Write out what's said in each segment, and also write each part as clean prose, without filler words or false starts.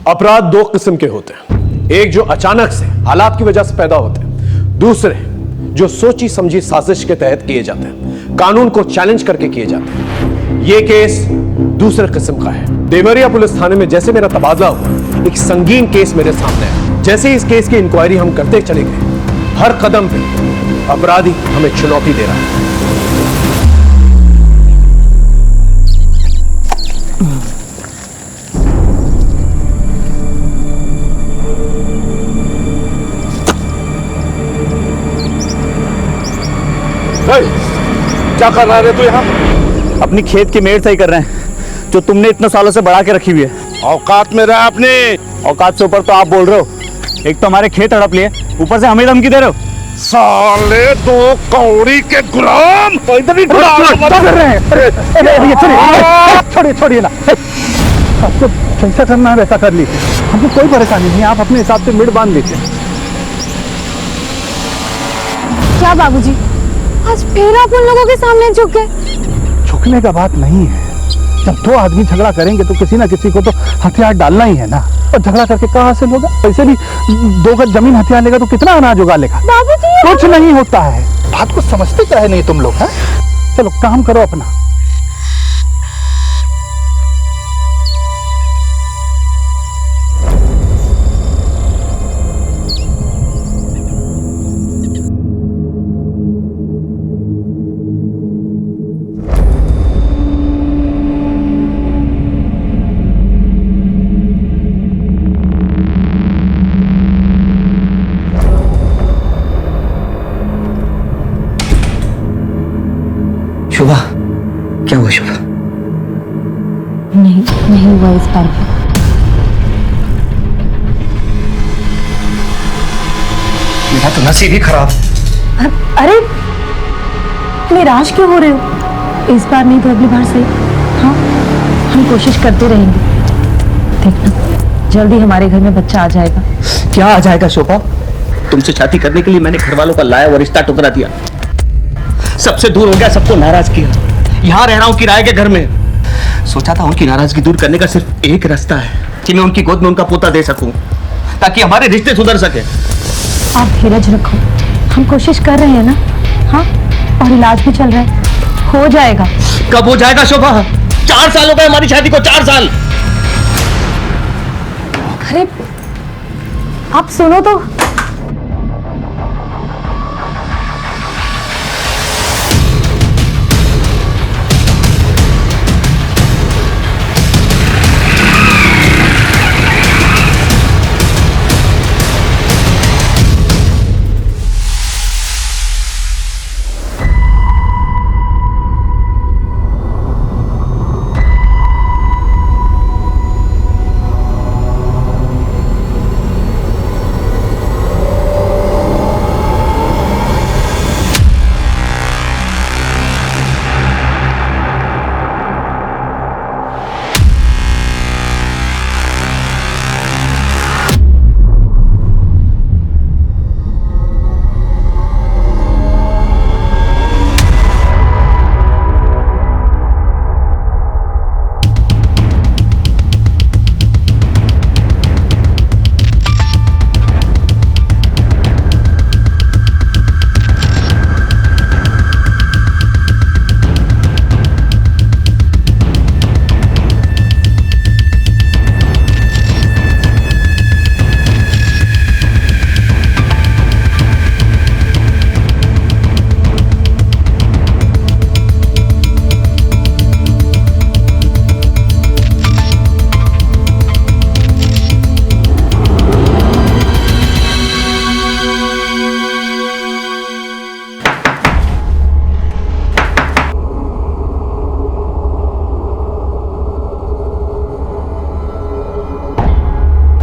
अपराध दो किस्म के होते हैं, एक जो अचानक से हालात की वजह से पैदा होते हैं, दूसरे जो सोची समझी साजिश के तहत किए जाते हैं, कानून को चैलेंज करके किए जाते हैं। यह केस दूसरे किस्म का है। देवरिया पुलिस थाने में जैसे मेरा तबादला हुआ, एक संगीन केस मेरे सामने है। जैसे इस केस की इंक्वायरी हम करते चले गए, हर कदम पे अपराधी हमें चुनौती दे रहा है। क्या कर रहा है तू यहाँ? अपनी खेत की मेड़ सही कर रहे हैं जो तुमने इतने सालों से बढ़ा के रखी हुई है। औकात में रहा अपने। औकात से ऊपर तो आप बोल रहे हो। एक तो हमारे खेत हड़प लिए, ऊपर से हमें धमकी दे रहे हो। साले दो कौड़ी के गुलाम इधर ही कर रहे हैं। छोड़िए ना, आपको जैसा करना है वैसा कर लीजिए, हमको कोई परेशानी नहीं है। आप अपने हिसाब से मेड़ बांध लीजिए। क्या बाबूजी, आज फिर आप उन लोगों के सामने झुक गए? झुकने का बात नहीं है। जब दो आदमी झगड़ा करेंगे तो किसी ना किसी को तो हथियार डालना ही है ना। और झगड़ा करके कहाँ हासिल होगा? वैसे भी 2 गज जमीन हथियार लेगा तो कितना अनाज उगा लेगा? बाबूजी कुछ नहीं होता है। बात को समझते क्या है नहीं तुम लोग? है चलो काम करो अपना। शुभा, क्या हुआ शुभा? नहीं हुआ इस बार भी। मेरा तो नसीब ही खराब। अरे निराश क्यों हो रहे हो? इस बार नहीं तो अगली बार सही। हाँ, हम कोशिश करते रहेंगे। देखना जल्दी हमारे घर में बच्चा आ जाएगा। क्या आ जाएगा शोभा? तुमसे शादी करने के लिए मैंने घर वालों का लाया और रिश्ता टुकरा दिया। सबसे दूर हो गया, सबको नाराज किया। यहाँ रह रहा हूँ किराए के घर में। सोचा था उनकी नाराजगी दूर करने का सिर्फ एक रास्ता है कि मैं उनकी गोद में उनका पोता दे सकूं, ताकि हमारे रिश्ते सुधर सके। आप धीरज रखो, हम कोशिश कर रहे हैं ना। हाँ, और इलाज भी चल रहा है, हो जाएगा। कब हो जाएगा शोभा? 4 साल हो गए हमारी शादी को, 4 साल। अरे आप सुनो तो।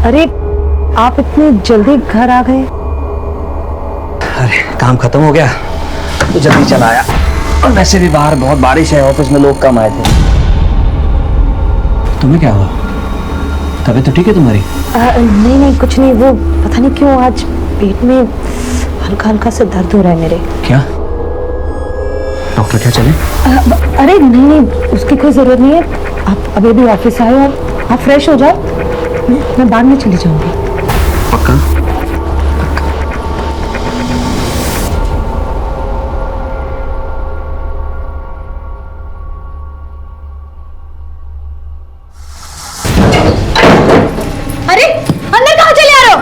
अरे आप इतनी जल्दी घर आ गए? अरे काम खत्म हो गया तो जल्दी चला आया। और वैसे भी बाहर बहुत बारिश है, ऑफिस में लोग कम आए थे। तुम्हें क्या हुआ? तबीयत तो ठीक है तुम्हारी? नहीं कुछ नहीं, वो पता नहीं क्यों आज पेट में हल्का हल्का सा दर्द हो रहा है मेरे। क्या डॉक्टर क्या चले? अरे नहीं उसकी कोई जरूरत नहीं है। आप अभी भी ऑफिस आए और आप फ्रेश हो जाओ, मैं बाद में चली जाऊंगी। पक्का? अरे अंदर कहाँ चले आ रहे हो?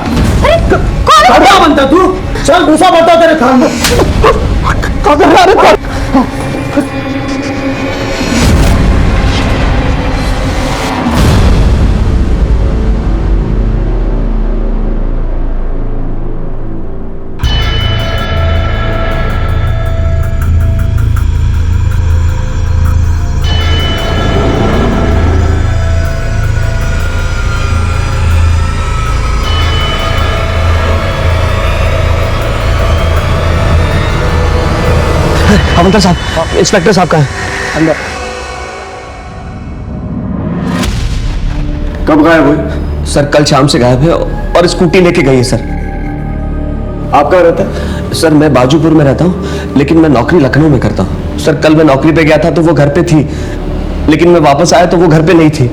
अरे कौन? क्या बनता तू? चल दूसरा बता तेरे खान में। हवलदार साहब, इंस्पेक्टर साहब कहाँ है? अंदर। कब गायब हुए? सर कल शाम से गायब है और स्कूटी लेके गई है सर। आप कहाँ रहते हैं? सर मैं बाजूपुर में रहता हूँ, लेकिन मैं नौकरी लखनऊ में करता हूँ। सर कल मैं नौकरी पे गया था तो वो घर पे थी, लेकिन मैं वापस आया तो वो घर पे नहीं थी।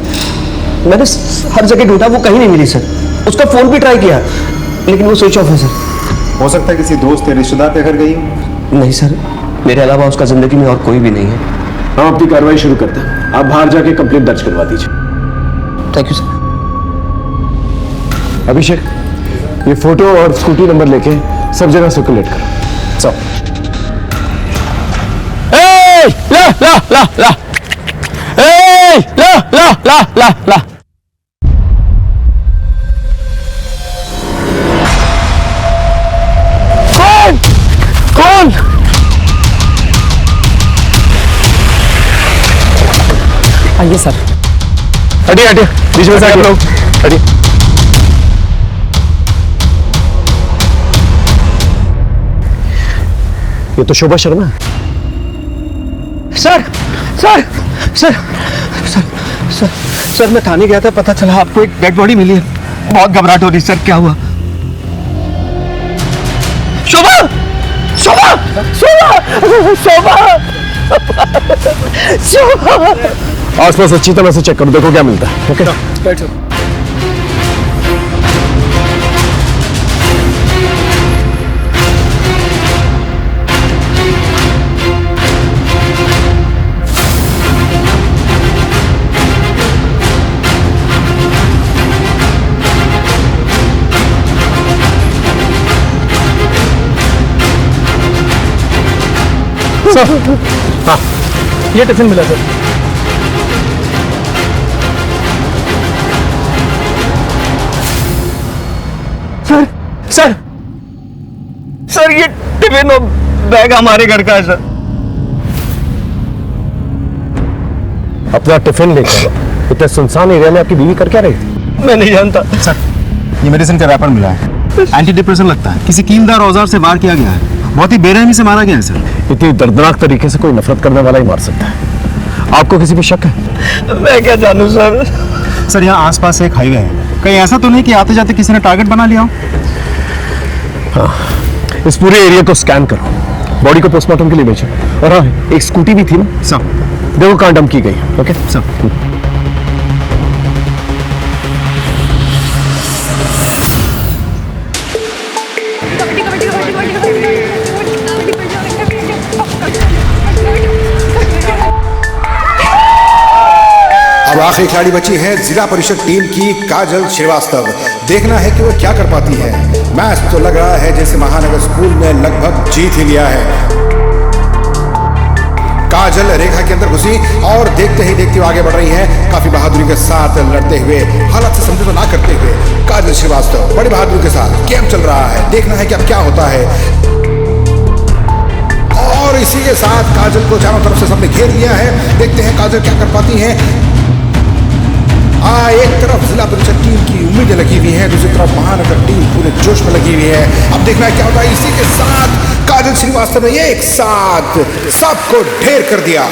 मैंने हर जगह ढूंढा, वो कहीं नहीं मिली सर। उसका फोन भी ट्राई किया, लेकिन वो स्विच ऑफ है सर। हो सकता है किसी दोस्त या रिश्तेदार के घर गई हो। नहीं सर, मेरे अलावा उसका जिंदगी में और कोई भी नहीं है। हम अपनी कार्रवाई शुरू करते हैं। आप बाहर जाके कंप्लेंट दर्ज करवा दीजिए। Thank you sir. अभिषेक, ये फोटो और स्कूटी नंबर लेके सब जगह सर्कुलेट करो। सब। ला ला ला ला ला ला ला ला ला। कौन कौन? आइए सर। हटिए हटिए, बीच में से आके लोग हटिए। ये तो शोभा शर्मा है। Sir sir sir sir sir sir मैं थाने गया था, पता चला आपको एक डेड बॉडी मिली है। बहुत घबराहट हो रही सर, क्या हुआ? शोभा शोभा शोभा शोभा शोभा। आसपास अच्छी तरह से चेक करो, देखो क्या मिलता है। ओके बैठो। सर, हाँ, ये टिफिन मिला सर। सर सर सर ये टिफिन और बैग हमारे घर का है सर। अपना टिफिन लेकर इतने सुनसान एरिया में आपकी बीवी कर क्या रही थी? मैं नहीं जानता सर, ये मेडिसिन का रैपर मिला है। एंटी डिप्रेशन लगता है, किसी कीमदार औजार से वार किया गया है। बहुत ही बेरहमी से मारा गया है सर। इतनी दर्दनाक तरीके से कोई नफरत करने वाला ही मार सकता है। आपको किसी पे शक है? मैं क्या जानूं सर। सर यहाँ आसपास एक हाईवे है, कहीं ऐसा तो नहीं कि आते जाते किसी ने टारगेट बना लिया हो? हाँ, इस पूरे एरिया को स्कैन करो, बॉडी को पोस्टमार्टम के लिए भेजो। और हाँ, एक स्कूटी भी थी ना, सब देखो कहाँ डंप की गई। ओके सब। अब आखिरी खिलाड़ी बची है जिला परिषद टीम की काजल श्रीवास्तव। देखना है कि वो क्या कर पाती है। मैच तो लग रहा है जैसे महानगर स्कूल ने लगभग जीत ही लिया है। काजल रेखा के अंदर घुसी और देखते ही देखते आगे बढ़ रही है, काफी बहादुरी के साथ लड़ते हुए, हालत से समझौता ना करते हुए। काजल श्रीवास्तव बड़ी बहादुरी के साथ गेम चल रहा है। देखना है कि अब क्या होता है। और इसी के साथ काजल को चारों तरफ से सबने घेर लिया है। देखते हैं काजल क्या कर पाती है। एक तरफ जिला परिषद टीम की उम्मीदें लगी हुई हैं, दूसरी तरफ महानगर टीम पूरे जोश में लगी हुई है। अब देखना है क्या होता है। इसी के साथ काजल श्रीवास्तव ने एक साथ सबको ढेर कर दिया।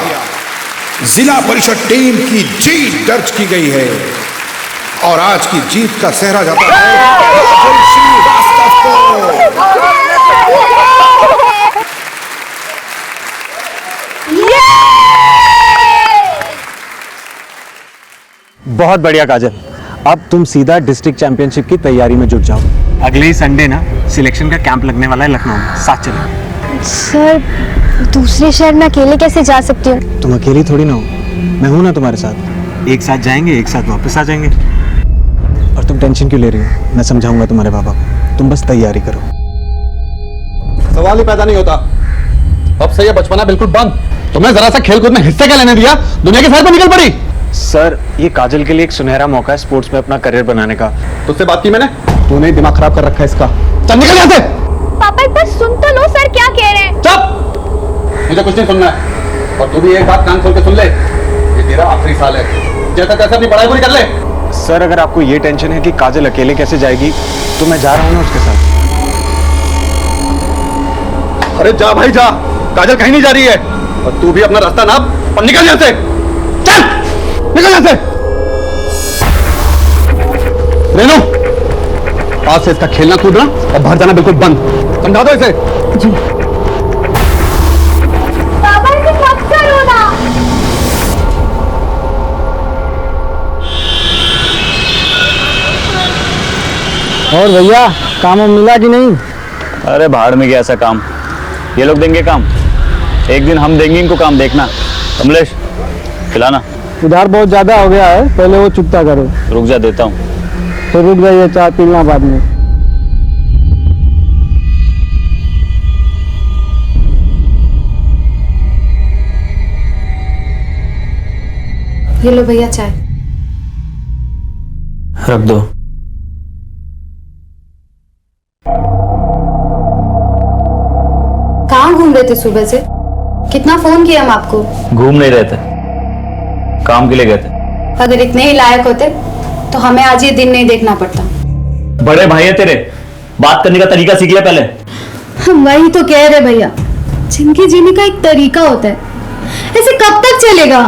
जिला परिषद टीम की जीत दर्ज की गई है और आज की जीत का सेहरा जाता है काजल श्रीवास्तव को। बहुत बढ़िया काजल, अब तुम सीधा डिस्ट्रिक्ट चैंपियनशिप की तैयारी में जुट जाओ। अगले ही संडे ना सिलेक्शन का कैंप लगने वाला है लखनऊ में, साथ चलो। सर दूसरे शहर में अकेले कैसे जा सकती हूँ? तुम अकेली थोड़ी ना हो, मैं हूं ना तुम्हारे साथ। एक साथ जाएंगे, एक साथ वापस आ जाएंगे। और तुम टेंशन क्यों ले रही हो? मैं समझाऊंगा तुम्हारे पापा को, तुम बस तैयारी करो। सवाल ही पैदा नहीं होता। अब से ये बचपना बिल्कुल बंद। तुम्हें जरा सा खेल कूद में हिस्से क्या लेने दिया? दुनिया की सैर पर निकल पड़ी। सर ये काजल के लिए एक सुनहरा मौका है स्पोर्ट्स में अपना करियर बनाने का। तुझसे बात की मैंने? तूने दिमाग खराब कर रखा है इसका। चल निकल यहाँ से। पापा एक बार सुन तो लो, सर क्या कह रहे हैं? चुप, मुझे कुछ नहीं सुनना है। और तू भी एक बात कान खोल के सुन ले, ये तेरा आखिरी साल है। जैसा तैसा अपनी पढ़ाई पूरी कर ले। सर अगर आपको ये टेंशन है कि काजल अकेले कैसे जाएगी, तो मैं जा रहा हूँ ना उसके साथ। अरे जा भाई जा, काजल कहीं नहीं जा रही है। और तू भी अपना रास्ता नाप और निकल यहाँ से। चल निकल यहाँ से। रेनू, आज से इसका खेलना कूदना और बाहर जाना बिल्कुल बंद। समझा दो इसे। जी। पापा इसे मत करो ना। और भैया काम मिला कि नहीं? अरे बाहर में गया ऐसा काम, ये लोग देंगे काम, एक दिन हम देंगे इनको काम। देखना कमलेश, खिलाना। उधार बहुत ज्यादा हो गया है, पहले वो चुकता करो। रुक जा, देता हूँ। तो रुक जाइए, चाय पीना बाद में। ये लो भैया चाय। रख दो। कहाँ घूम रहे थे सुबह से? कितना फोन किया हम आपको? घूम नहीं रहे थे, काम के लिए गए थे। अगर इतने ही लायक होते तो हमें आज ये दिन नहीं देखना पड़ता। बड़े भाई है तेरे, बात करने का तरीका सीख ले पहले। हम वही तो कह रहे भैया, जिंदगी जीने का एक तरीका होता है, ऐसे कब तक चलेगा?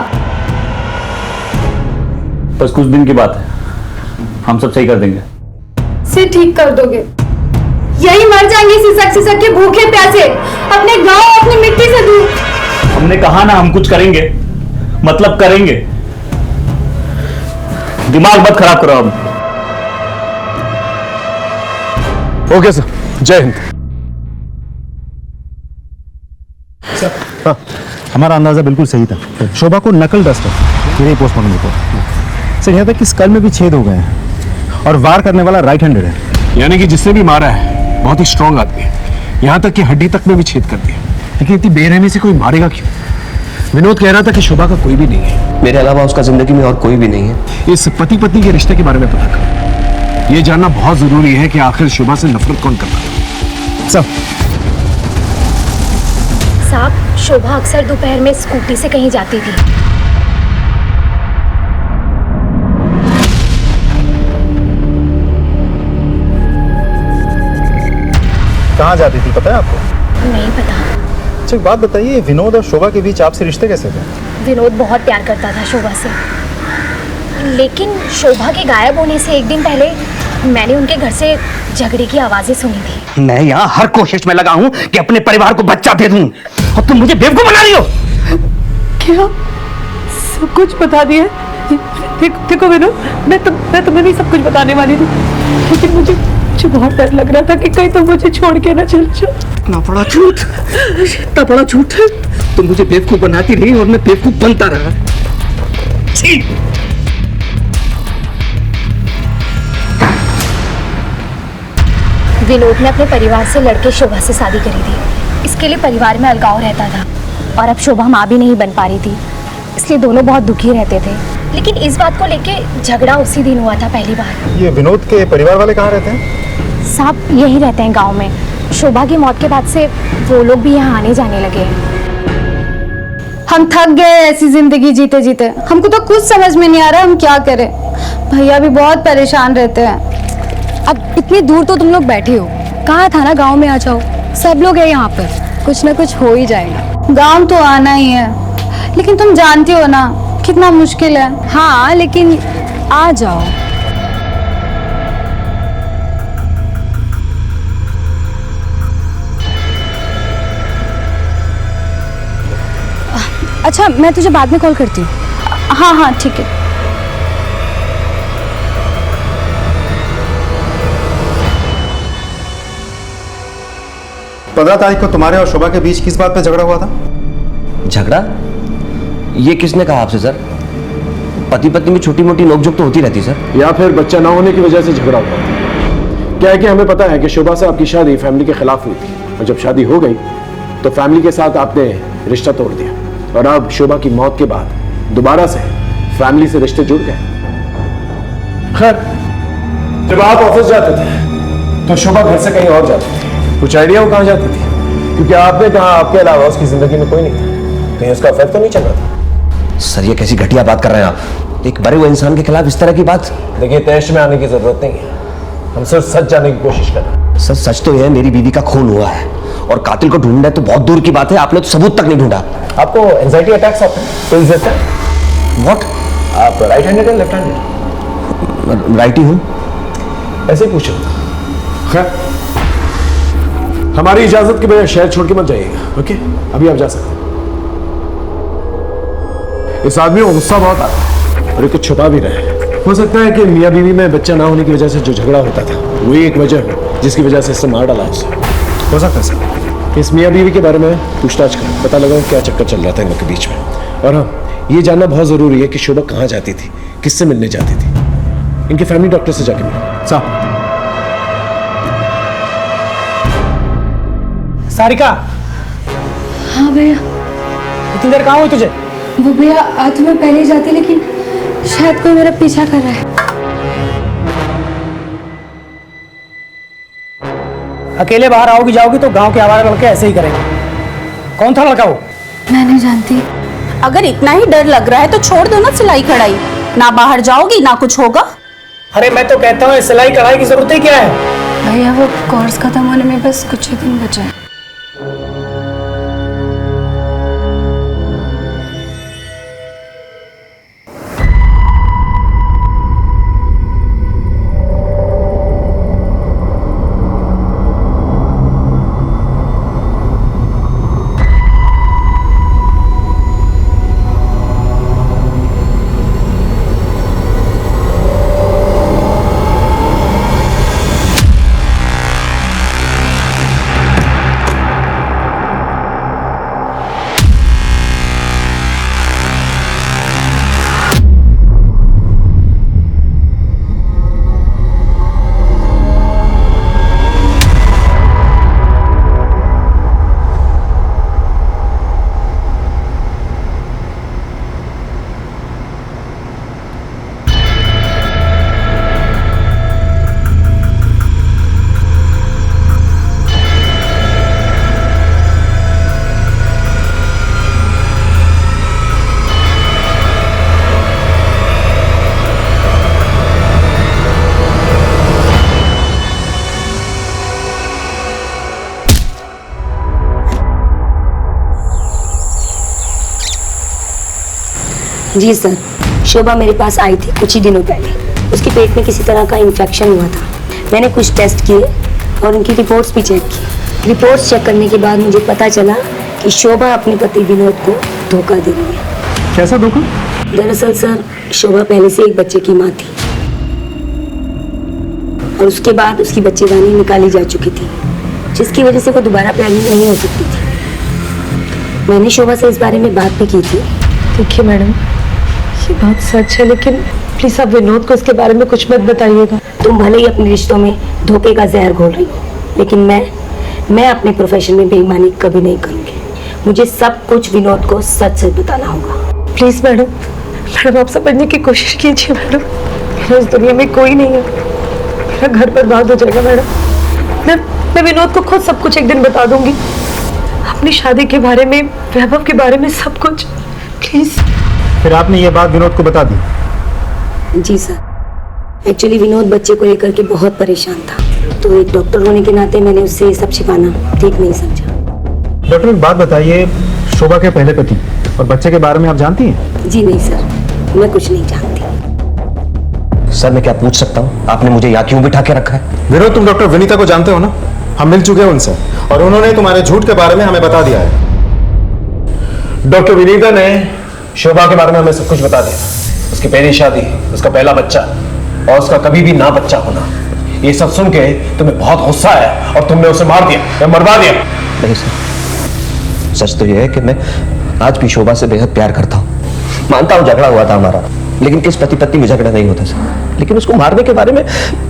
बस कुछ दिन की बात है, हम सब सही कर देंगे। से ठीक कर दोगे? यही मर जाएंगे सिसक के भूखे प्यासे, अपने गांव अपनी मिट्टी से दूर। हमने कहा ना हम कुछ करेंगे, मतलब करेंगे। दिमाग मत खराब करो अब। ओके सर, जय हिंद। हाँ, हमारा अंदाजा बिल्कुल सही था। शोभा को नकल डस्ट है, फिर पोस्टमार्टम रिपोर्ट। सर यहाँ तक कि स्कल में भी छेद हो गए हैं और वार करने वाला राइट हैंडेड है। यानी कि जिसने भी मारा है बहुत ही स्ट्रॉन्ग आदमी है, यहाँ तक कि हड्डी तक में भी छेद कर दिया। लेकिन इतनी बेरहमी से कोई मारेगा क्यों? विनोद कह रहा था कि शोभा का कोई भी नहीं है, मेरे अलावा उसका जिंदगी में और कोई भी नहीं है। इस पति पत्नी के रिश्ते के बारे में पता करो। ये जानना बहुत जरूरी है कि आखिर शोभा से नफरत कौन करता है। सब साहब, शोभा अक्सर दोपहर में स्कूटी से कहीं जाती थी। कहाँ जाती थी पता है आपको? नहीं पता। अच्छा एक बात बताइए, विनोद और शोभा के बीच आपसे रिश्ते कैसे थे? विनोद बहुत प्यार करता था शोभा से, लेकिन शोभा के गायब होने से एक दिन पहले मैंने उनके घर से झगड़े की आवाजें सुनी थी। मैं यहाँ हर कोशिश में लगा हूँ कि अपने परिवार को बच्चा दे दूँ, और तुम मुझे बेवकूफ बना रही हो। क्या सब कुछ बता दिया? देखो विनोद, मैं तुम्हें भी सब कुछ बताने वाली थी, लेकिन मुझे बहुत डर लग रहा था कि कहीं तुम मुझे छोड़ के ना चल जाओ। इतना बड़ा झूठ, इतना बड़ा झूठ। तुम मुझे बेवकूफ बनाती रही और मैं बेवकूफ बनता रहा। छी! विनोद ने अपने परिवार से लड़के शोभा से शादी करी थी। इसके लिए परिवार में अलगाव रहता था और अब शोभा माँ भी नहीं बन पा रही थी, इसलिए दोनों बहुत दुखी रहते थे। लेकिन इस बात को लेके झगड़ा उसी दिन हुआ था पहली बार। ये विनोद के परिवार वाले कहाँ रहते हैं? साहब यही रहते हैं गांव में। शोभा की मौत के बाद से वो लोग भी यहाँ आने जाने लगे हैं। हम थक गए ऐसी जिंदगी जीते जीते, हमको तो कुछ समझ में नहीं आ रहा हम क्या करें। भैया भी बहुत परेशान रहते हैं। अब इतनी दूर तो तुम लोग बैठे हो, कहा था ना गांव में आ जाओ, सब लोग है यहाँ पर, कुछ ना कुछ हो ही जाएगा। गांव तो आना ही है, लेकिन तुम जानती हो ना कितना मुश्किल है। हाँ लेकिन आ जाओ। अच्छा मैं तुझे बाद में कॉल करती हूँ। हाँ हाँ ठीक है। 15 तारीख को तुम्हारे और शोभा के बीच किस बात पे झगड़ा हुआ था? झगड़ा? ये किसने कहा आपसे सर? पति पत्नी में छोटी मोटी नोकझोंक तो होती रहती सर। या फिर बच्चा ना होने की वजह से झगड़ा हुआ? क्या है कि हमें पता है कि शोभा से आपकी शादी फैमिली के खिलाफ हुई थी, और जब शादी हो गई तो फैमिली के साथ आपने रिश्ता तोड़ दिया, और अब शोभा की मौत के बाद दोबारा से फैमिली से रिश्ते जुड़ गए। खैर, जब आप ऑफिस जाते थे तो शोभा घर से कहीं और जाती थी। कुछ आइडिया वो कहाँ जाती थी? क्योंकि आपने कहा आपके अलावा उसकी जिंदगी में कोई नहीं था, कहीं उसका अफेयर तो नहीं चल रहा था? सर ये कैसी घटिया बात कर रहे हैं आप? एक मरे हुए इंसान के खिलाफ इस तरह की बात? देखिए, तैश में आने की जरूरत नहीं है, हम सिर्फ सच जानने की कोशिश कर रहे हैं। सर सच तो यह मेरी बीवी का खून हुआ है, और कातिल को ढूंढना तो बहुत दूर की बात है, आपने तो सबूत तक नहीं ढूंढा। आपको एंजाइटी अटैक्स आते हैं? पिल्स देते हैं? व्हाट? आप राइट हैंडेड है लेफ्ट हैंडेड? राइट ही हूं। ऐसे ही पूछो। खैर, हमारी इजाजत के बगैर शहर छोड़ के मत जाइएगा, ओके? अभी आप जा सकते हैं। इस आदमी को गुस्सा बहुत आता है और ये कुछ छुपा भी रहे हैं। हो सकता है कि मियां बीवी में बच्चा ना होने की वजह से जो झगड़ा होता था वही एक वजह हो जिसकी वजह से इसने मार डाला उसे। हो सकता है सर। इस मियां बीवी के बारे में पूछताछ करें, पता लगाओ क्या चक्कर चल रहा था इन लोग के बीच में। और हाँ, ये जानना बहुत जरूरी है कि शोभा कहाँ जाती थी, किससे मिलने जाती थी। इनके फैमिली डॉक्टर से जाके मिलो। साहब, सारिका। हाँ भैया। इतनी देर कहाँ हुई तुझे? वो भैया आज मैं पहले ही जाती, लेकिन शायद कोई मेरा पीछा कर रहा है। अकेले बाहर आओगी जाओगी तो गांव के आवारा लड़के ऐसे ही करेंगे। कौन था लड़का वो? मैं नहीं जानती। अगर इतना ही डर लग रहा है तो छोड़ दो ना सिलाई कढ़ाई, ना बाहर जाओगी ना कुछ होगा। अरे मैं तो कहता हूँ सिलाई कढ़ाई की जरूरत ही क्या है? भैया वो कोर्स खत्म होने में बस कुछ ही दिन बचा है। जी सर, शोभा मेरे पास आई थी कुछ ही दिनों पहले। उसके पेट में किसी तरह का इन्फेक्शन हुआ था। मैंने कुछ टेस्ट किए और उनकी रिपोर्ट्स भी चेक की। रिपोर्ट्स चेक करने के बाद मुझे पता चला कि शोभा अपने पति विनोद को धोखा दे रही है। कैसा धोखा? दरअसल सर, शोभा पहले से एक बच्चे की माँ थी और उसके बाद उसकी बच्चेदानी निकाली जा चुकी थी, जिसकी वजह से वो दोबारा प्रेग्नेंट नहीं हो सकती थी। मैंने शोभा से इस बारे में बात भी की थी। देखिए मैडम, ये बात सच है, लेकिन प्लीज आप विनोद को इसके बारे में कुछ मत बताइएगा। तुम भले ही अपने रिश्तों में धोखे का जहर घोल रही हो, लेकिन मैं अपने प्रोफेशन में बेईमानी कभी नहीं करूंगी। मुझे सब कुछ विनोद को सच सच बताना होगा। प्लीज मैडम आप समझने की कोशिश कीजिए मैडम। इस दुनिया में कोई नहीं है, मेरा घर बर्बाद हो जाएगा मैडम। मैं विनोद को खुद सब कुछ एक दिन बता दूंगी, अपनी शादी के बारे में, वैभव के बारे में, सब कुछ। प्लीज। फिर आपने ये बात विनोद को बता दी? जी सर, एक्चुअली विनोद बच्चे को लेकर के बहुत परेशान था, तो एक डॉक्टर होने के नाते मैंने उससे ये सब छिपाना ठीक नहीं समझा। डॉक्टर एक बात बताइए, शोभा के पहले पति और बच्चे के बारे में आप जानती हैं? जी नहीं सर, मैं कुछ नहीं जानती। सर मैं क्या पूछ सकता हूँ, आपने मुझे यहाँ क्यों बिठा के रखा है? विनोद, तुम डॉक्टर विनीता को जानते हो ना? हम मिल चुके हैं उनसे और उन्होंने तुम्हारे झूठ के बारे में हमें बता दिया है। डॉक्टर विनीता ने शोभा के बारे में हमें सब कुछ बता दिया। उसकी पहली शादी, उसका पहला बच्चा और उसका कभी भी ना बच्चा होना, ये सब सुन के तुम्हें बहुत गुस्सा आया और तुमने उसे मार दिया या मरवा दिया। नहीं सर, सच तो यह है कि मैं आज भी शोभा से बेहद प्यार करता हूँ। मानता हूँ झगड़ा हुआ था हमारा, लेकिन किस पति पत्नी में झगड़ा नहीं होता सर। लेकिन उसको मारने के बारे में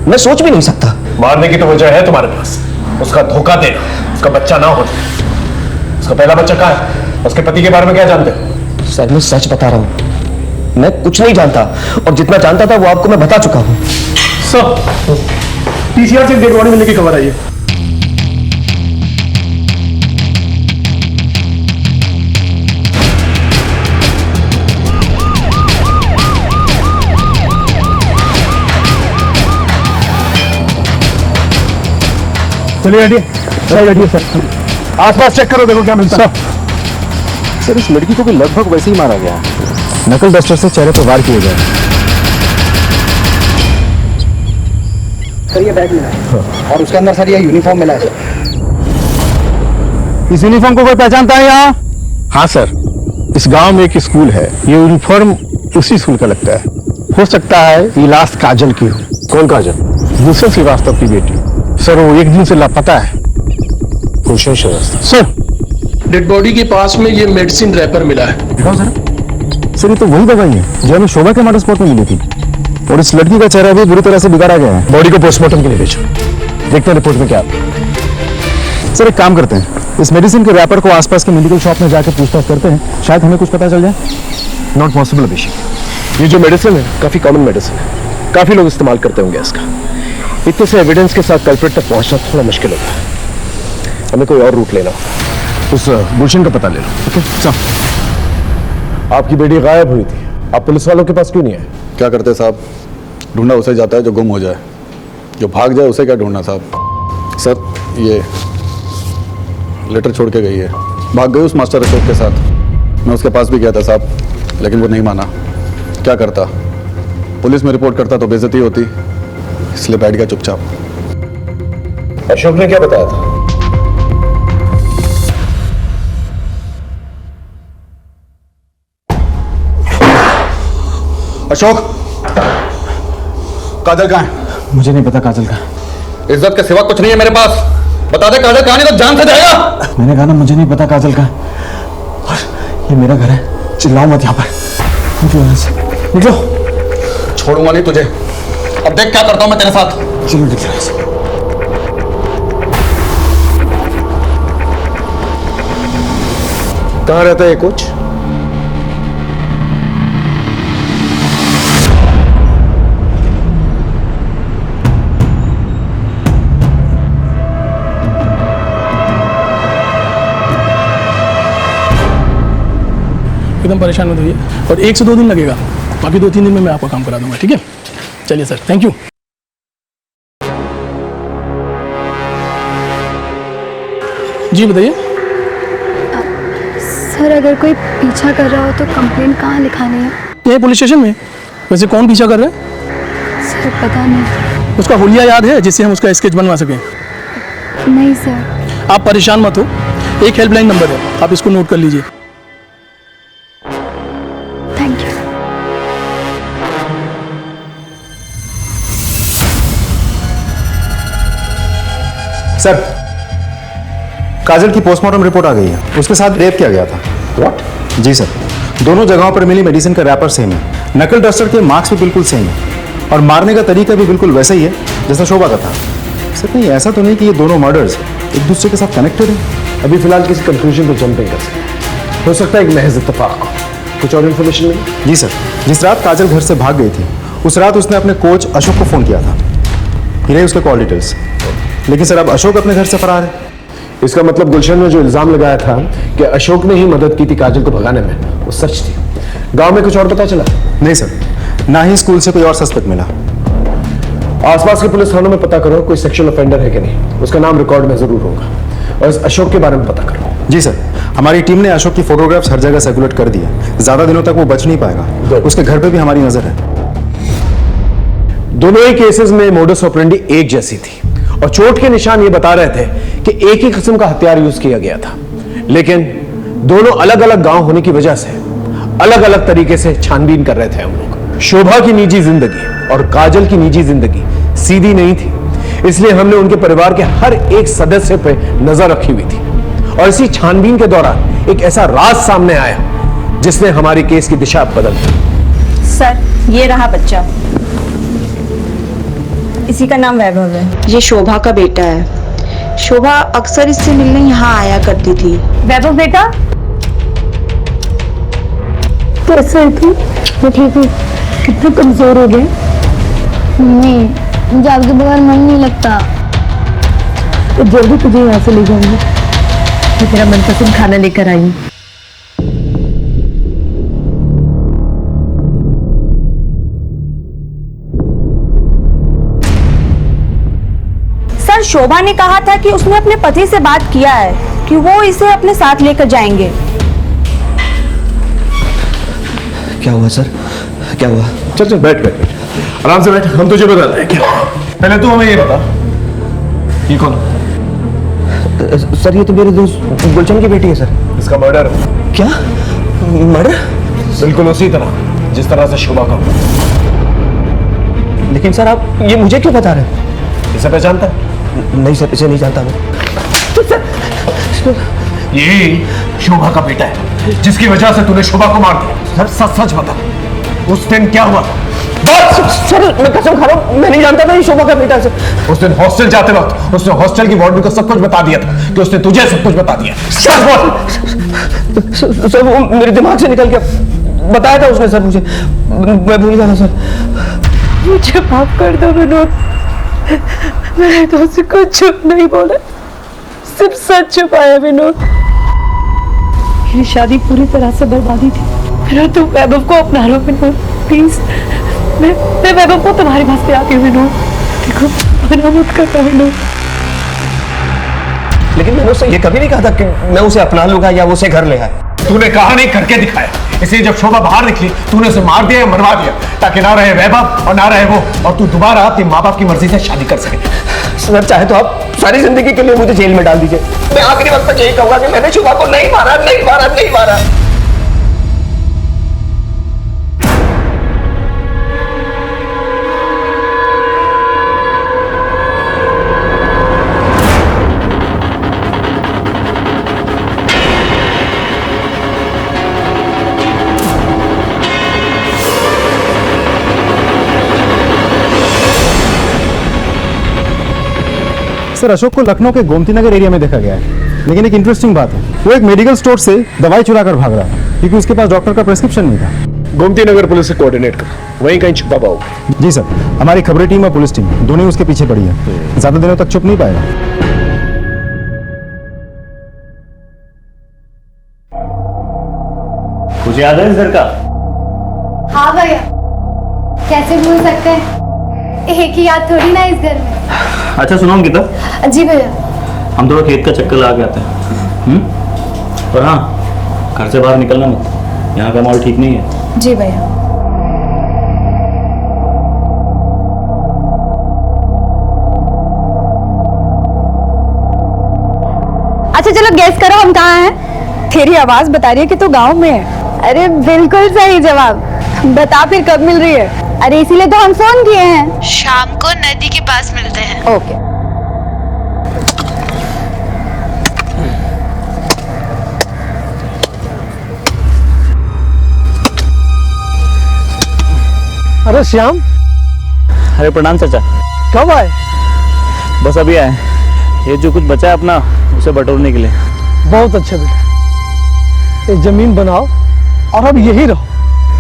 मैं सोच भी नहीं सकता। मारने की तो वजह है तुम्हारे पास, उसका धोखा देना, उसका बच्चा ना होना। उसका पहला बच्चा कहाँ है? उसके पति के बारे में क्या जानते हो? सर मैं सच बता रहा हूँ, मैं कुछ नहीं जानता, और जितना जानता था वो आपको मैं बता चुका हूँ। सर, पीसीआर से डेड बॉडी मिलने की खबर आई है। चलिए हटिए, हटिए सर। आसपास चेक करो, देखो क्या मिलता है। सर इस लड़की को भी लगभग वैसे ही मारा गया है। नकल डस्टर से चेहरे पर वार किए गए। सर ये बैग मिला है और उसके अंदर सर ये यूनिफॉर्म मिला है। इस यूनिफॉर्म को कोई पहचानता है यहाँ? हाँ सर, इस गांव में एक स्कूल है, ये यूनिफॉर्म उसी स्कूल का लगता है। हो सकता है ये लास्ट काजल की हो। कौन काजल? दूसरे श्रीवास्तव की बेटी। सर वो एक दिन से लापता है। Bhushan Srivastava. Sir dead body के पास में ये मेडिसिन रैपर मिला है। दिखाओ सर ये तो वही दवाई है जो हमें शोभा के मर्डर स्पॉट में मिली थी, और इस लड़की का चेहरा भी बुरी तरह से बिगाड़ा गया है। बॉडी को पोस्टमार्टम के लिए भेजो, देखते हैं रिपोर्ट में क्या। सर एक काम करते हैं, इस मेडिसिन के रैपर को आसपास के मेडिकल शॉप में जाकर पूछताछ करते हैं, शायद हमें कुछ पता चल जाए। नॉट पॉसिबल अभिषेक, ये जो मेडिसिन है काफी कॉमन मेडिसिन है, काफी लोग इस्तेमाल करते होंगे इसका। इतने से एविडेंस के साथ कल्प्रिट तक पहुंचना थोड़ा मुश्किल होता है, हमें कोई और रूट लेना होगा। उस गुलशन का पता ले लो। ओके चल। आपकी बेटी गायब हुई थी, आप पुलिस वालों के पास क्यों नहीं आए? क्या करते साहब, ढूंढा उसे जाता है जो गुम हो जाए, जो भाग जाए उसे क्या ढूंढना साहब। सर ये लेटर छोड़ के गई है, भाग गई उस मास्टर अशोक के साथ। मैं उसके पास भी गया था साहब, लेकिन वो नहीं माना। क्या करता, पुलिस में रिपोर्ट करता तो बेइज्जती होती, इसलिए बैठ गया चुपचाप। अशोक ने क्या बताया था? अशोक, काजल कहाँ है? मुझे नहीं पता काजल का। इज्जत के सिवा कुछ नहीं है मेरे पास, बता दे काजल कहाँ, नहीं तो जान से जाएगा। मैंने कहा ना मुझे नहीं पता काजल का, और ये मेरा घर है, चिल्लाओ मत यहाँ पर। निकलो यहाँ से, निकलो। छोड़ूंगा नहीं तुझे, अब देख क्या करता हूं मैं तेरे साथ। चलो निकलो यहाँ से। कहाँ रहता है ये कोच? एकदम परेशान मत होइए, और 1 से 2 दिन लगेगा, बाकी 2-3 दिन में मैं आपका काम करा दूंगा। ठीक है, चलिए सर, थैंक यू। जी बताइए। सर अगर कोई पीछा कर रहा हो तो कंप्लेंट कहाँ लिखानी है? ये पुलिस स्टेशन में। वैसे कौन पीछा कर रहा है? सर पता नहीं। उसका हुलिया याद है जिससे हम उसका स्केच बनवा सकें? नहीं सर। आप परेशान मत हो, एक हेल्पलाइन नंबर है, आप इसको नोट कर लीजिए। Thank you. सर काजल की पोस्टमार्टम रिपोर्ट आ गई है, उसके साथ रेप किया गया था। व्हाट? जी सर, दोनों जगहों पर मिली मेडिसिन का रैपर सेम है, नकल डस्टर के मार्क्स भी बिल्कुल सेम है, और मारने का तरीका भी बिल्कुल वैसा ही है जैसा शोभा का था। सर नहीं ऐसा तो नहीं कि ये दोनों मर्डर्स एक दूसरे के साथ कनेक्टेड है? अभी फिलहाल किसी कंक्लूजन पर जंप नहीं कर सकते, हो सकता है एक महज इत्तेफाक। कुछ और इन्फॉर्मेशन मिली? जी सर, जिस रात काजल घर से भाग गई थी उस रात उसने अपने कोच अशोक को फोन किया था, ये रही उसके कॉल डिटेल्स। लेकिन सर अब अशोक अपने घर से फरार है। इसका मतलब गुलशन ने जो इल्जाम लगाया था कि अशोक ने ही मदद की थी काजल को भगाने में, वो सच थी। गांव में कुछ और पता चला? नहीं सर, ना ही स्कूल से कोई और सस्पेक्ट मिला। आसपास के पुलिस थानों में पता करो कोई सेक्सुअल ऑफेंडर है कि नहीं, उसका नाम रिकॉर्ड में जरूर होगा, और इस अशोक के बारे में पता करो। जी सर, हमारी टीम ने अशोक की फोटोग्राफ्स हर जगह सर्कुलेट कर दी है, ज्यादा दिनों तक वो बच नहीं पाएगा, उसके घर पे भी हमारी नजर है। दोनों ही केसेस में मोडस ऑपरेंडी एक जैसी थी, और चोट के निशान ये बता रहे थे कि एक ही किस्म का हथियार यूज किया गया था, लेकिन दोनों अलग अलग गांव होने की वजह से अलग अलग तरीके से छानबीन कर रहे थे हम लोग। शोभा की निजी जिंदगी और काजल की निजी जिंदगी सीधी नहीं थी, इसलिए हमने उनके परिवार के हर एक सदस्य पे नजर रखी हुई थी और इसी छानबीन के दौरान एक ऐसा राज सामने आया जिसने हमारी केस की दिशा बदल दी। सर, ये रहा बच्चा। इसी का नाम वैभव है। ये शोभा का बेटा है। शोभा अक्सर इससे मिलने यहाँ आया करती थी। वैभव बेटा, कैसे है तू? मैं ठीक हूँ। कितना कमजोर हो गए? मम्मी, मुझे आपके बगैर मन नहीं लगता। तो जल्दी तुझे यहाँ से ले जाऊंगी। मैं तेरा मनपसंद खाना लेकर आई हूँ। सर, शोभा ने कहा था कि उसने अपने पति से बात किया है कि वो इसे अपने साथ लेकर जाएंगे। क्या हुआ सर? क्या हुआ? चल चल बैठ बैठ बैठ, आराम से बैठ, हम तुझे बताते हैं क्या। पहले तू हमें ये बता, ये कौन? सर, ये तो मेरे दोस्त गुलशन की बेटी है सर। इसका मर्डर। क्या? मर्डर? बिल्कुल उसी तरह जिस तरह से शोभा का। लेकिन सर, आप ये मुझे क्यों बता रहे हैं? इसे पहचानता है? नहीं सर, इसे नहीं जानता मैं। ये शोभा का बेटा है जिसकी वजह से तूने शोभा को मार दिया। सर सच सच बता, उस दिन क्या हुआ था? सर, मैं कसम खा रहा हूँ, मैं नहीं जानता था ये शोभा का बेटा है सर। उस दिन हॉस्टल जाते वक्त उसने हॉस्टल की वार्डन को सब कुछ बता दिया था कि उसने तुझे सब कुछ बता दिया। सच बोल। सर, वो मेरे दिमाग से निकल गया। बताया था उसने सर मुझे, मैं भूल गया था सर। मुझे माफ कर दो विनोद, मैंने तो उसे कुछ छुप नहीं बोला, सिर्फ सच छुपाया विनोद। मेरी शादी पूरी तरह से बर्बादी थी। मेरा तुम वैभव को अपना लो विनोद, प्लीज। मैं वैभव को तुम्हारे पास ले आती हूँ विनोद। देखो, मना मत करना विनोद। लेकिन मैंने उससे ये कभी नहीं कहा था कि मैं उसे अपना लूंगा या वो उसे घर ले आए। तूने कहा नहीं, करके दिखाया। इसलिए जब शोभा बाहर निकली तूने उसे मार दिया या मरवा दिया ताकि ना रहे वैभव और ना रहे वो, और तू दोबारा अपने माँ बाप की मर्जी से शादी कर सके। सर, चाहे तो आप सारी जिंदगी के लिए मुझे जेल में डाल दीजिए। मैं आखिरी वक्त तक यही कहूंगा कि मैंने शोभा को नहीं मारा, नहीं मारा, नहीं मारा। सर, अशोक को लखनऊ के गोमती नगर एरिया में देखा गया है, लेकिन एक इंटरेस्टिंग बात है, वो एक मेडिकल स्टोर से दवाई चुरा कर भाग रहा था क्योंकि उसके पास डॉक्टर का प्रेस्क्रिप्शन नहीं था। गोमती नगर पुलिस से कोऑर्डिनेट कर, वहीं कहीं छुपा पाओ। जी सर, हमारी खबरें टीम और पुलिस टीम दोनों ही उसके पीछे पड़ी है, ज्यादा दिनों तक छुप नहीं पाएगा। कुछ याद है इस घर का? हाँ भैया, कैसे भूल सकते हैं, एक ही याद थोड़ी ना इस घर में। अच्छा सुनो अंकिता, जी भैया। हम थोड़ा खेत का चक्कर लगा के आते हैं। और हाँ, घर से बाहर निकलना मत, यहाँ का माहौल ठीक नहीं है। जी भैया। अच्छा चलो गैस करो हम कहाँ हैं? तेरी आवाज बता रही है कि तू गांव में है। अरे बिल्कुल सही जवाब। बता फिर कब मिल रही है? अरे इसीलिए तो हम फोन किए हैं। शाम को नदी के पास मिलते हैं। ओके। अरे श्याम, अरे प्रणाम चाचा। कब आए? बस अभी आए, ये जो कुछ बचा है अपना उसे बटोरने के लिए। बहुत अच्छे बेटा, एक जमीन बनाओ और अब यही रहो।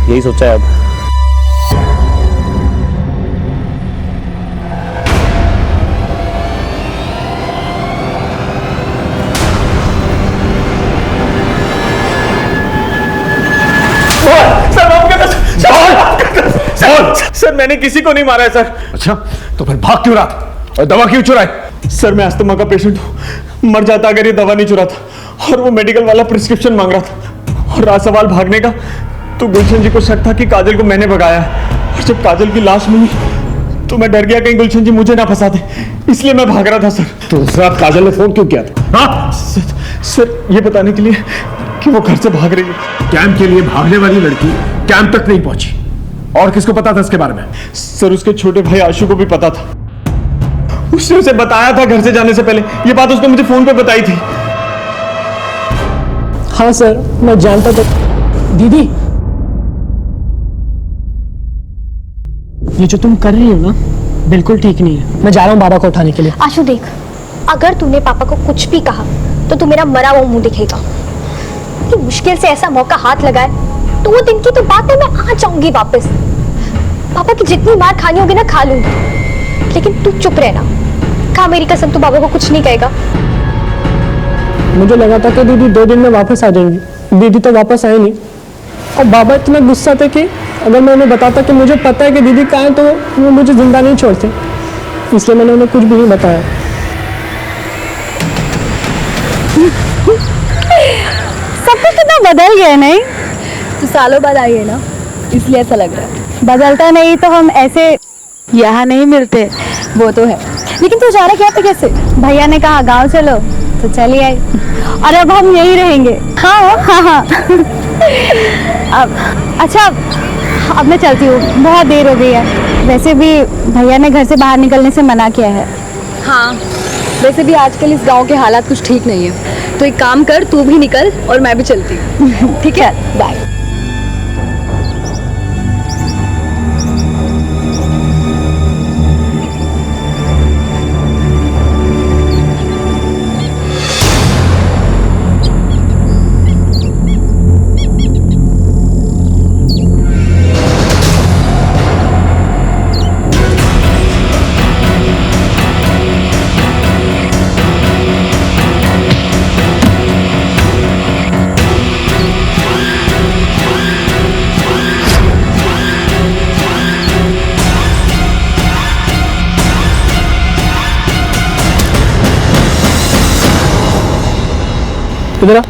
यही सोचा है अब। सर, मैंने किसी को नहीं मारा है सर। अच्छा, तो फिर भाग क्यों रहा था और दवा क्यों चुराई? सर, मैं अस्थमा का पेशेंट हूँ, मर जाता अगर ये दवा नहीं चुराता। और वो मेडिकल वाला प्रिस्क्रिप्शन मांग रहा था। और रहा सवाल भागने का, तो गुलशन जी को शक था कि काजल को मैंने भगाया है। और जब काजल की लाश मिली तो मैं डर गया कहीं गुलशन जी मुझे ना फंसा दे, इसलिए मैं भाग रहा था सर। तो उस रात काजल ने फोन क्यों किया था? हाँ? सर, ये बताने के लिए कि वो घर से भाग रही है। कैंप के लिए भागने वाली लड़की कैंप तक नहीं पहुंची, और किसको पता था इसके बारे में? सर, उसके छोटे भाई आशु को भी पता था। उसने उसे बताया था घर से जाने से पहले, ये बात उसने मुझे फोन पे बताई थी। हाँ सर, मैं जानता था। दीदी, ये जो तुम कर रही हो ना, बिल्कुल ठीक नहीं है। मैं जा रहा हूँ बाबा को उठाने के लिए। आशु देख, अगर तूने पापा को कुछ भी कहा तो तू मेरा मरा हुआ मुंह दिखेगा। कि मुश्किल से ऐसा मौका हाथ लगाए तो वो दिन की तो बात है, मैं आ जाऊंगी वापस। पापा की जितनी मार खानी होगी ना खा लूंगी, लेकिन तू चुप रहना। कहा मेरी कसम, तू बाबा को कुछ नहीं कहेगा। मुझे लगा था कि दीदी 2 दिन में वापस आ जाएंगी, दीदी तो वापस आए नहीं। और बाबा इतना गुस्सा थे कि अगर मैं उन्हें बताता कि मुझे पता है कि दीदी कहाँ है तो वो मुझे जिंदा नहीं छोड़ते, इसलिए मैंने उन्हें कुछ भी नहीं बताया। सब कुछ कितना बदल गया नहीं? तो सालों बाद आई है ना, इसलिए ऐसा लग रहा है। बदलता नहीं तो हम ऐसे यहाँ नहीं मिलते, वो तो है। लेकिन तू जा रहा क्या पे कैसे? भैया ने कहा गांव चलो तो चली आई, और अब हम यहीं रहेंगे। हाँ हाँ हाँ। अब अच्छा, अब मैं चलती हूँ, बहुत देर हो गई है। वैसे भी भैया ने घर से बाहर निकलने से मना किया है। हाँ, वैसे भी आजकल इस गांव के हालात कुछ ठीक नहीं है, तो एक काम कर, तू भी निकल और मैं भी चलती हूँ। ठीक है, बाय। इधर आ।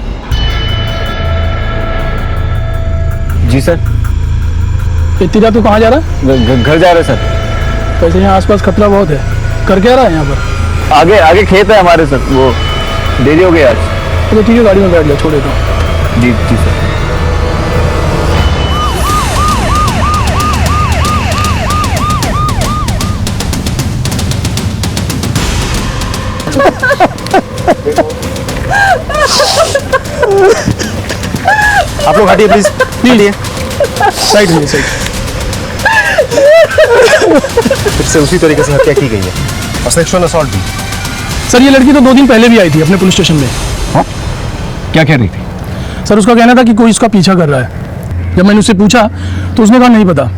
जी सर। इतनी रात को कहाँ जा रहा है? घर जा रहे सर। वैसे यहाँ आसपास खतरा बहुत है, कर क्या रहा है यहाँ पर? आगे आगे खेत है हमारे सर, वो देरी हो गई आज। तो ठीक है, गाड़ी में बैठ जा, छोड़ देता हूँ। जी जी सर। आप लोग हटिए प्लीज, हटिए। साइड में, साइड। फिर से उसी तरीके से हत्या की गई है और सेक्सुअल असॉल्ट भी। सर ये लड़की तो 2 दिन पहले भी आई थी अपने पुलिस स्टेशन में। हाँ? क्या कह रही थी? सर उसका कहना था कि कोई इसका पीछा कर रहा है। जब मैंने उससे पूछा तो उसने कहा नहीं पता,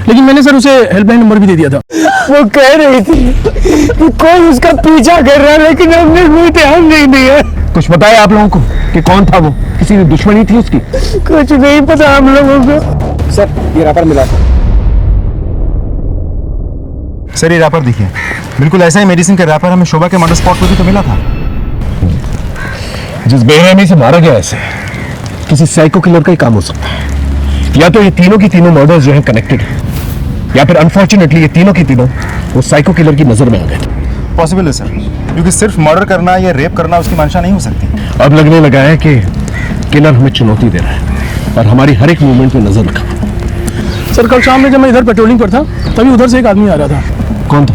लेकिन मैंने सर उसे हेल्पलाइन नंबर भी दे दिया था। वो कह रही थी कि कोई उसका पीछा कर रहा है, लेकिन हमने कोई ध्यान नहीं दिया। कुछ बताया आप लोगों को कि कौन था वो? किसी ने दुश्मनी थी उसकी? कुछ नहीं पता हम लोगों को। सर ये रैपर मिला था। सर ये रैपर देखिए, बिल्कुल ऐसा ही मेडिसिन का रैपर हमें शोभा के मर्डर स्पॉट पर भी तो मिला था। जिस बेरहमी से मारा गया ऐसे किसी साइको किलर का ही काम हो सकता है। या तो ये तीनों की तीनों मर्डर्स जो है कनेक्टेड है, या फिर अनफॉर्चुनेटली ये तीनों की तीनों वो साइको किलर की नजर में आ गए। पॉसिबल है सर, क्योंकि सिर्फ मर्डर करना या रेप करना उसकी मंशा नहीं हो सकती। अब लगने लगा है कि किलर हमें चुनौती दे रहा है और हमारी हर एक मूवमेंट पे नजर रखा। सर कल शाम में जब मैं इधर पेट्रोलिंग पर था तभी उधर से एक आदमी आ रहा था। कौन था?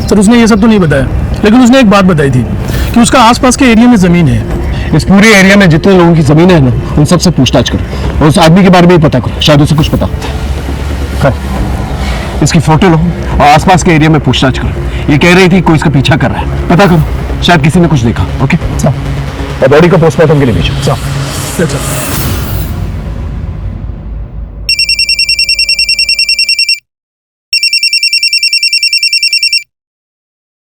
सर उसने ये सब तो नहीं बताया, लेकिन उसने एक बात बताई थी कि उसका आसपास के एरिया में जमीन है। इस पूरे एरिया में जितने लोगों की जमीन है ना, उन सबसे पूछताछ करो और उस आदमी के बारे में भी पता करो, शायद उसे कुछ पता कर। इसकी फोटो लो और आसपास के एरिया में पूछताछ करो। ये कह रही थी कोई इसका पीछा कर रहा है, पता करो, शायद किसी ने कुछ देखा। ओके, और बॉडी को पोस्टमार्टम के लिए भेजो।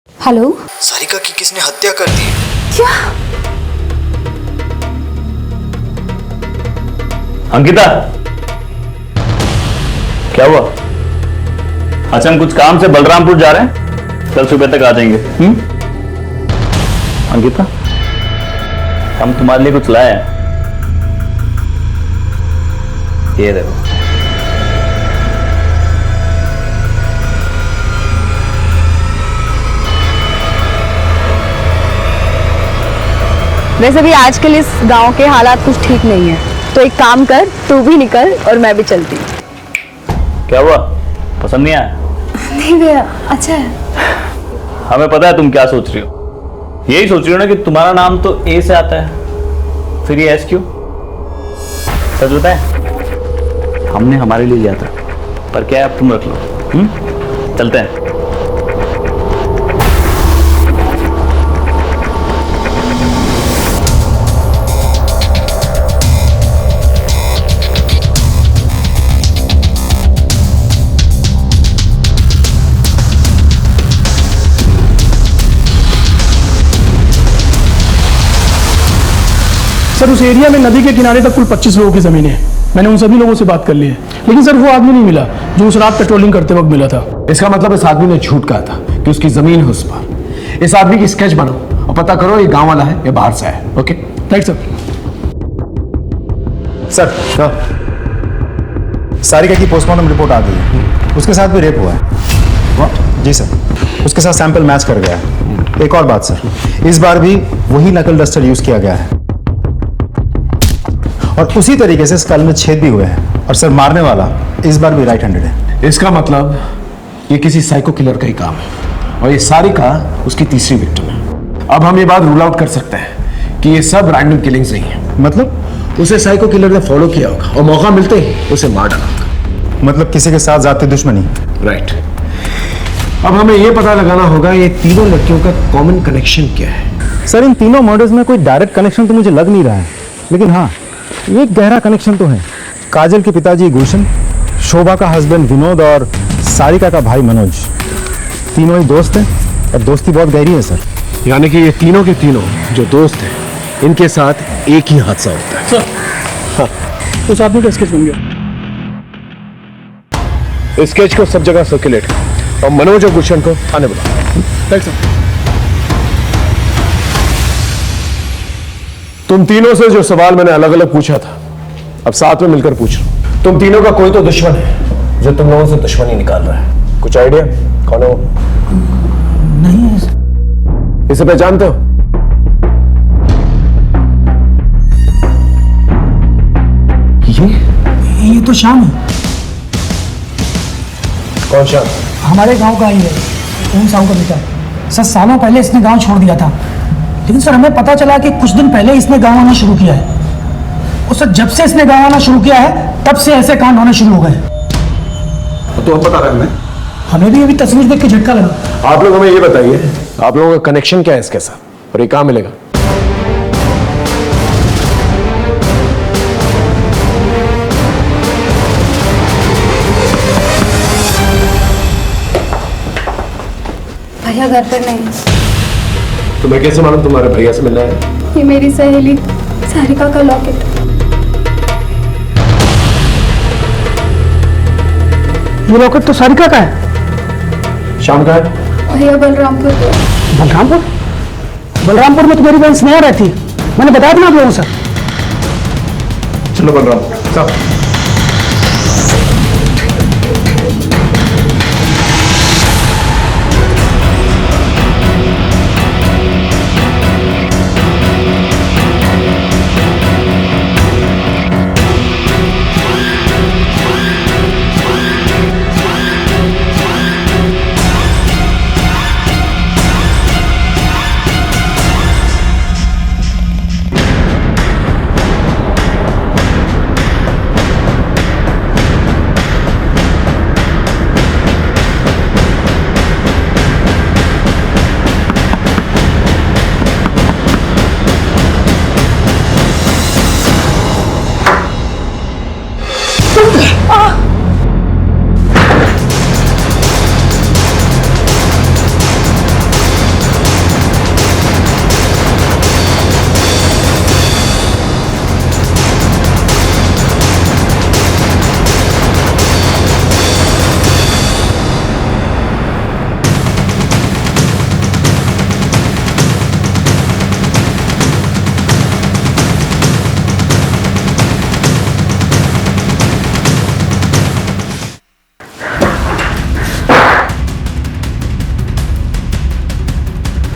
हेलो, सारिका की किसने हत्या कर दी? क्या? अंकिता, क्या हुआ? अच्छा हम कुछ काम से बलरामपुर जा रहे हैं, कल सुबह तक आ जाएंगे। अंकिता, हम तुम्हारे लिए कुछ लाए हैं, ये देखो। वैसे भी आजकल इस गांव के हालात कुछ ठीक नहीं है, तो एक काम कर, तू भी निकल और मैं भी चलती। क्या हुआ, पसंद नहीं आया? नहीं भैया, अच्छा है। हमें पता है तुम क्या सोच रही हो। यही सोच रही हो ना कि तुम्हारा नाम तो ए से आता है, फिर ये एस क्यों? सच बताए, हमने हमारे लिए लिया था, पर क्या है अब तुम रख लो। चलते हैं। सर उस एरिया में नदी के किनारे तक कुल 25 लोगों की जमीन है। मैंने उन सभी लोगों से बात कर ली है, लेकिन सर वो आदमी नहीं मिला जो उस रात पेट्रोलिंग करते वक्त मिला था। इसका मतलब इस आदमी ने झूठ कहा था कि उसकी जमीन है उस पर। इस आदमी की स्केच बनाओ और पता करो ये गांव वाला है या बाहर से है। Okay, right sir. Sir Sarika की पोस्टमार्टम रिपोर्ट आ गई है, उसके साथ भी रेप हुआ है। जी सर, उसके साथ सैंपल मैच कर गया है। एक और बात सर, इस बार भी वही नकल डस्टर यूज किया गया है और उसी तरीके से स्कल में छेद भी हुए हैं। और सर मारने वाला इस बार भी राइट हैंडेड है। इसका मतलब ये किसी साइको किलर का ही काम है और ये सारिका उसकी तीसरी विक्टिम है। अब हम ये बात रूल आउट कर सकते हैं कि ये सब रैंडम किलिंग्स नहीं है। मतलब उसे साइको किलर ने फॉलो किया होगा और मौका मिलते ही उसे मार डाला होगा। मतलब किसी के साथ जाती दुश्मनी। राइट। अब हमें ये पता लगाना होगा ये तीनों लड़कियों का कॉमन कनेक्शन क्या है। सर इन तीनों मर्डर्स में कोई डायरेक्ट कनेक्शन तो मुझे लग नहीं रहा है, लेकिन हाँ एक गहरा कनेक्शन तो है। काजल के पिताजी गुलशन, शोभा का हस्बैंड विनोद और सारिका का भाई मनोज, तीनों ही दोस्त हैं और दोस्ती बहुत गहरी है सर। यानी कि ये तीनों के तीनों जो दोस्त हैं इनके साथ एक ही हादसा होता है। सर हाँ, उस आदमी का स्केच बन गया। स्केच को सब जगह सर्कुलेट और मनोज और गुलशन को थाने बुलाओ। Right sir. तुम तीनों से जो सवाल मैंने अलग अलग पूछा था अब साथ में मिलकर पूछ रहा हूं। तुम तीनों का कोई तो दुश्मन है जो तुम लोगों से दुश्मनी निकाल रहा है। कुछ आइडिया कौन है वो? नहीं है। इसे पहचानते हो? ये तो श्याम है। कौन श्याम? हमारे गांव का ही है, ओम साहू का बेटा। सर सालों पहले इसने गांव छोड़ दिया था, लेकिन सर हमें पता चला कि कुछ दिन पहले इसने गांव आना शुरू किया है। और सर जब से इसने गांव आना शुरू किया है तब से ऐसे कांड होने शुरू हो गए। तो हम बता रहे हैं हमें भी अभी तस्वीर देख के झटका लगा। आप लोग हमें ये बताइए आप लोगों का कनेक्शन क्या है इसके साथ और ये कहां मिलेगा? भैया घर पर नहीं। तुम्हें कैसे मालूम तुम्हारे भैया से मिलना है? ये मेरी सहेली सारिका का लॉकेट। ये लॉकेट तो सारिका का है। शाम का है? भैया बलरामपुर। बलरामपुर? बलरामपुर में तो मेरी बहन स्नेहा रहती है, मैंने बताया था ना आप लोगों से। चलो बलरामपुर सब।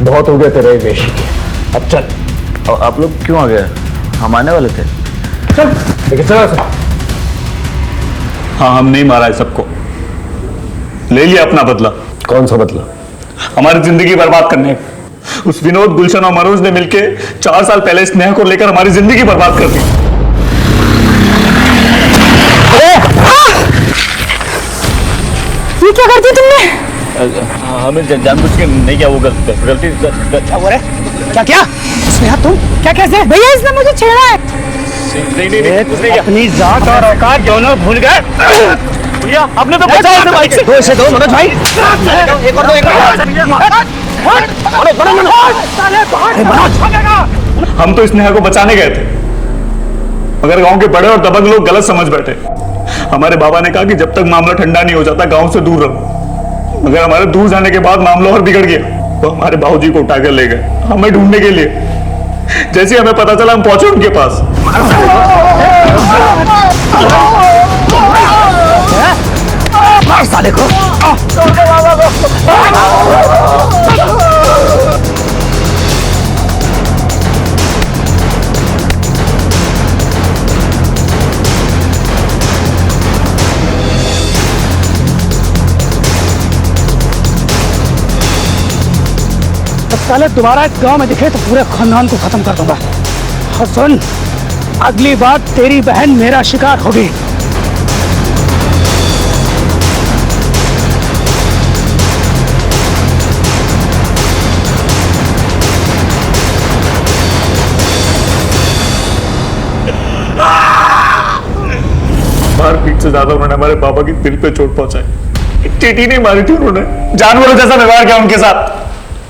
बहुत हो गए तेरे वेशी के, अब चल। और आप लोग क्यों आ गए? हम आने वाले थे। चल लेकिन चल। हाँ, हम नहीं मारा है सबको, ले लिया अपना बदला। कौन सा बदला? हमारी जिंदगी बर्बाद करने। उस विनोद, गुलशन और मनोज ने मिलके 4 साल पहले स्नेहा को लेकर हमारी जिंदगी बर्बाद कर दी। ये क्या कर दिया तुमने? हमें जानबूझ के नहीं किया, वो गलती। क्या हुआ रे? क्या स्नेहा तुम क्या कैसे? भैया इसने मुझे छेड़ा है। नहीं, अपनी जात और औकात दोनों भूल गए। भैया आपने तो बचाया उसे बाइक से। दो से दो मनोज भाई। एक और दो, एक और। हम तो स्नेहा को बचाने गए थे, मगर गांव के बड़े और दबंग लोग गलत समझ बैठे। हमारे बाबा ने कहा कि जब तक मामला ठंडा नहीं हो जाता गांव से दूर रहो, मगर हमारे दूर जाने के बाद मामला और बिगड़ गया। तो हमारे बाबूजी को उठाकर ले गए हमें ढूंढने के लिए। जैसे हमें पता चला हम पहुंचे उनके पास। साले को साले दोबारा इस गांव में दिखे तो पूरे खानदान को खत्म कर दूंगा। और सुन, अगली बार तेरी बहन मेरा शिकार होगी। मारपीट से ज्यादा उन्होंने हमारे बाबा की दिल पे चोट पहुंचाई। चीटी नहीं मारी थी उन्होंने, जानवरों जैसा व्यवहार किया उनके साथ।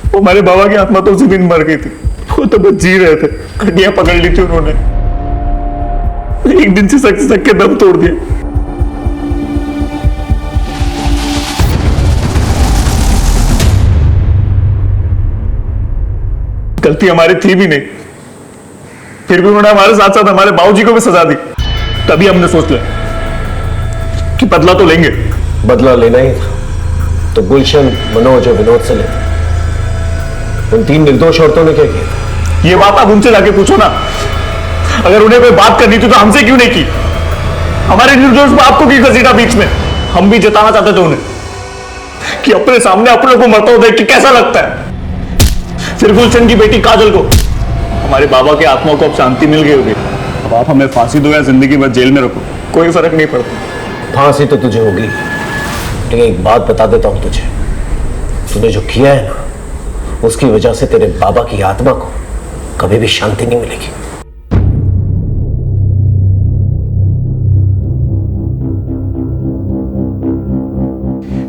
वो हमारे बाबा की आत्मा तो उसी दिन मर गई थी, वो तो बस जी रहे थे। हड्डियां पकड़ ली थी उन्होंने, एक दिन से सक के दम तोड़ दिए। गलती हमारी थी भी नहीं, फिर भी उन्होंने हमारे साथ साथ हमारे बाबूजी को भी सजा दी। तभी हमने सोच लिया कि बदला तो लेंगे। बदला लेना ही था तो गुलशन, मनोज और विनोद से लेते। उन 3 निर्दोष औरतों ने क्या किया? ये बात आप उनसे जाके पूछो ना। अगर उन्हें कोई बात करनी थी तो हमसे क्यों नहीं की? हमारे निर्दोष बाप को क्यों घसीटा बीच में? हम भी जताना चाहते थे उन्हें कि अपने सामने अपने को मरता हुआ देख के कैसा लगता है। फिर गुलशन की बेटी काजल को, हमारे बाबा की आत्मा को अब शांति मिल गई होगी। अब आप हमें फांसी दो या जिंदगी भर जेल में रखो, कोई फर्क नहीं पड़ता। फांसी तो तुझे होगी, लेकिन एक बात बता देता हूं तुझे, तूने जो किया है ना, उसकी वजह से तेरे बाबा की आत्मा को कभी भी शांति नहीं मिलेगी।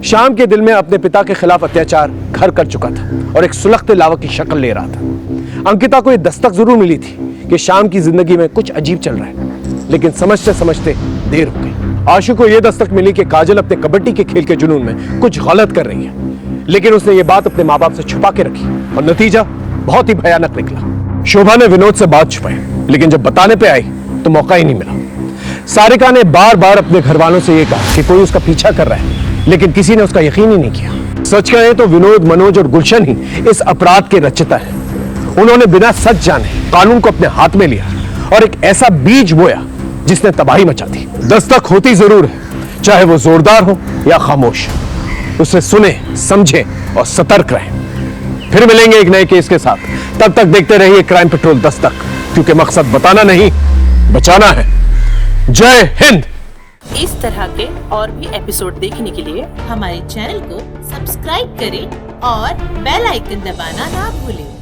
शाम के दिल में अपने पिता के खिलाफ अत्याचार घर कर चुका था और एक सुलगते लावा की शक्ल ले रहा था। अंकिता को यह दस्तक जरूर मिली थी कि शाम की जिंदगी में कुछ अजीब चल रहा है, लेकिन समझते समझते देर हो गई। आशु को यह दस्तक मिली कि काजल अपने कबड्डी के खेल के जुनून में कुछ गलत कर रही है, लेकिन उसने ये बात अपने माँ बाप से छुपा के रखी और नतीजा बहुत ही भयानक निकला। शोभा ने विनोद से बात छुपाई, लेकिन जब बताने पे आई तो मौका ही नहीं मिला। सारिका ने बार बार अपने घर वालों से यह कहा कि कोई उसका पीछा कर रहा है, लेकिन किसी ने उसका यकीन ही नहीं किया। सच कहें तो विनोद, मनोज और गुलशन ही इस अपराध के रचयिता हैं। उन्होंने बिना सच जाने कानून को अपने हाथ में लिया और एक ऐसा बीज बोया जिसने तबाही मचा दी। दस्तक होती जरूर है, चाहे वो जोरदार हो या खामोश। उसे सुने, समझे और सतर्क रहें। फिर मिलेंगे एक नए केस के साथ। तब तक देखते रहिए क्राइम पेट्रोल दस्तक, क्योंकि मकसद बताना नहीं, बचाना है। जय हिंद। इस तरह के और भी एपिसोड देखने के लिए हमारे चैनल को सब्सक्राइब करें और बेल आइकन दबाना ना भूलें।